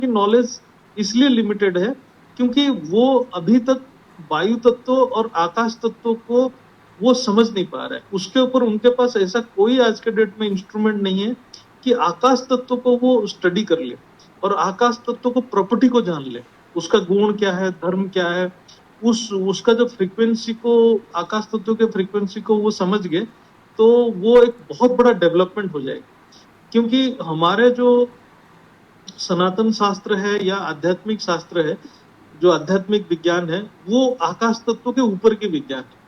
की नॉलेज इसलिए लिमिटेड है क्योंकि वो अभी तक वायु तत्व और आकाश तत्व को वो समझ नहीं पा रहा है। उसके ऊपर उनके पास ऐसा कोई आज के डेट में इंस्ट्रूमेंट नहीं है कि आकाश तत्व को वो स्टडी कर ले और आकाश तत्व को प्रॉपर्टी को जान ले, उसका गुण क्या है, धर्म क्या है, उसका जो फ्रीक्वेंसी को, आकाश तत्व के फ्रीक्वेंसी को वो समझ गए तो वो एक बहुत बड़ा डेवलपमेंट हो जाएगा। क्योंकि हमारे जो सनातन शास्त्र है या आध्यात्मिक शास्त्र है, जो आध्यात्मिक विज्ञान है, वो आकाश तत्व के ऊपर के विज्ञान है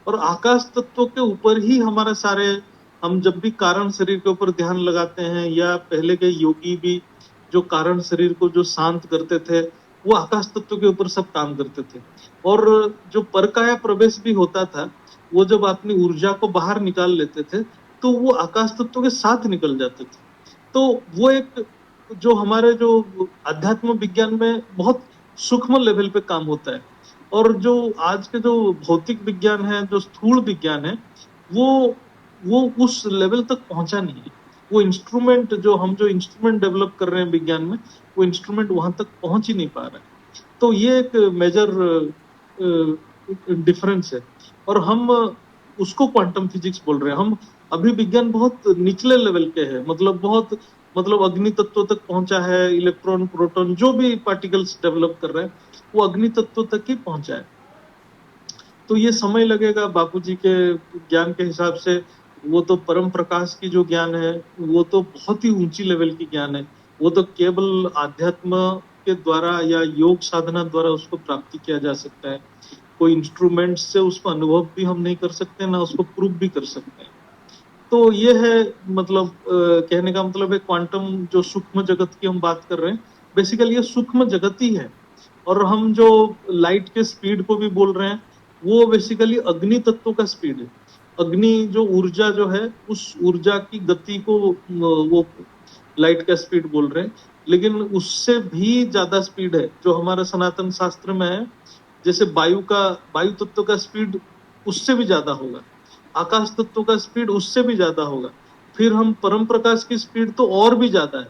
और आकाश तत्व के ऊपर ही हमारे सारे, हम जब भी कारण शरीर के ऊपर ध्यान लगाते हैं या पहले के योगी भी जो कारण शरीर को जो शांत करते थे, वो आकाश तत्व के ऊपर सब काम करते थे। और जो परकाया प्रवेश भी होता था, वो जब अपनी ऊर्जा को बाहर निकाल लेते थे तो वो आकाश तत्व के साथ निकल जाते थे। तो वो एक जो हमारे जो अध्यात्म विज्ञान में बहुत सूक्ष्म लेवल पे काम होता है। और जो आज के जो भौतिक विज्ञान है, जो स्थूल विज्ञान है, वो उस लेवल तक पहुंचा नहीं है। वो इंस्ट्रूमेंट जो इंस्ट्रूमेंट डेवलप कर रहे हैं विज्ञान में, वो इंस्ट्रूमेंट वहां तक पहुंच ही नहीं पा रहा है। तो ये एक मेजर डिफरेंस है और हम उसको क्वांटम फिजिक्स बोल रहे हैं। हम अभी विज्ञान बहुत निचले लेवल के है, मतलब अग्नि तत्व तक पहुंचा है, इलेक्ट्रॉन प्रोटॉन जो भी पार्टिकल्स डेवलप कर रहे हैं वो अग्नि तत्व तक ही पहुंचा है। तो ये समय लगेगा। बापूजी के ज्ञान के हिसाब से वो तो परम प्रकाश की जो ज्ञान है वो तो बहुत ही ऊंची लेवल की ज्ञान है। वो तो केवल आध्यात्म के द्वारा या योग साधना द्वारा उसको प्राप्ति किया जा सकता है। कोई इंस्ट्रूमेंट से उसको अनुभव भी हम नहीं कर सकते, ना उसको प्रूव भी कर सकते हैं। तो ये है, मतलब कहने का मतलब है क्वांटम जो सूक्ष्म जगत की हम बात कर रहे हैं, बेसिकली ये सूक्ष्म जगत ही है। और हम जो लाइट के स्पीड को भी बोल रहे हैं, वो बेसिकली अग्नि तत्व का स्पीड है। अग्नि जो ऊर्जा जो है, उस ऊर्जा की गति को वो लाइट का स्पीड बोल रहे हैं। लेकिन उससे भी ज्यादा स्पीड है जो हमारा सनातन शास्त्र में है। जैसे वायु तत्व का स्पीड उससे भी ज्यादा होगा, आकाश तत्व का स्पीड उससे भी ज्यादा होगा। फिर हम परम प्रकाश की स्पीड तो और भी ज्यादा है,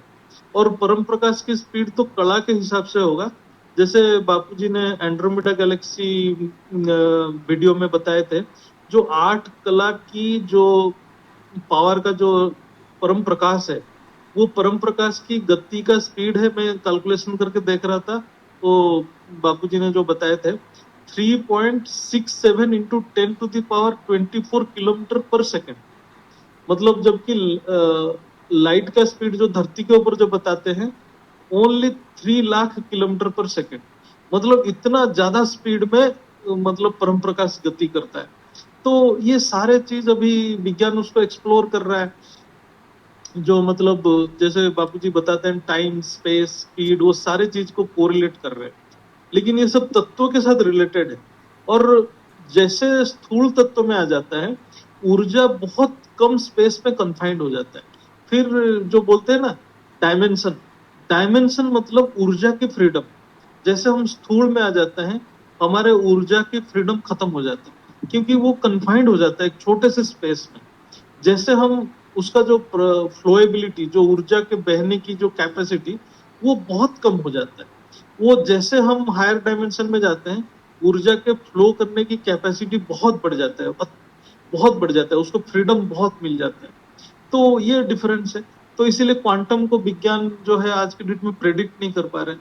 और परम प्रकाश की स्पीड तो कला के हिसाब से होगा। जैसे बापूजी ने एंड्रोमेडा गैलेक्सी वीडियो में बताए थे, जो 8 कला की जो पावर का जो परम प्रकाश है, वो परम प्रकाश की गति का स्पीड है। मैं कैलकुलेशन करके देख रहा था तो बापूजी ने जो बताए थे 3.67 इंटू 10⁻24 किलोमीटर पर सेकेंड। मतलब जबकि लाइट का स्पीड जो धरती के ऊपर जो बताते हैं ओनली 3 लाख किलोमीटर पर सेकेंड। मतलब इतना ज्यादा स्पीड में मतलब परम प्रकाश गति करता है। तो ये सारे चीज अभी विज्ञान उसको एक्सप्लोर कर रहा है। जो मतलब जैसे बापूजी बताते हैं टाइम, स्पेस, स्पीड, वो सारे चीज को कोरिलेट कर रहे हैं। लेकिन ये सब तत्वों के साथ रिलेटेड है। और जैसे स्थूल तत्व में आ जाता है, ऊर्जा बहुत कम स्पेस में कन्फाइंड हो जाता है। फिर जो बोलते हैं ना डायमेंशन, डायमेंशन मतलब ऊर्जा की फ्रीडम। जैसे हम स्थूल में आ जाते हैं, हमारे ऊर्जा की फ्रीडम खत्म हो जाती है क्योंकि वो कन्फाइंड हो जाता है एक छोटे से स्पेस में। जैसे हम उसका जो फ्लोएबिलिटी, जो ऊर्जा के बहने की जो कैपेसिटी, वो बहुत कम हो जाता है। वो जैसे हम हायर डायमेंशन में जाते हैं, ऊर्जा के फ्लो करने की कैपेसिटी बहुत बढ़ जाता है, बहुत बढ़ जाता है, उसको फ्रीडम बहुत मिल जाता है। तो ये डिफरेंस है। तो इसीलिए क्वांटम को विज्ञान जो है आज के डेट में प्रेडिक्ट नहीं कर पा रहे हैं।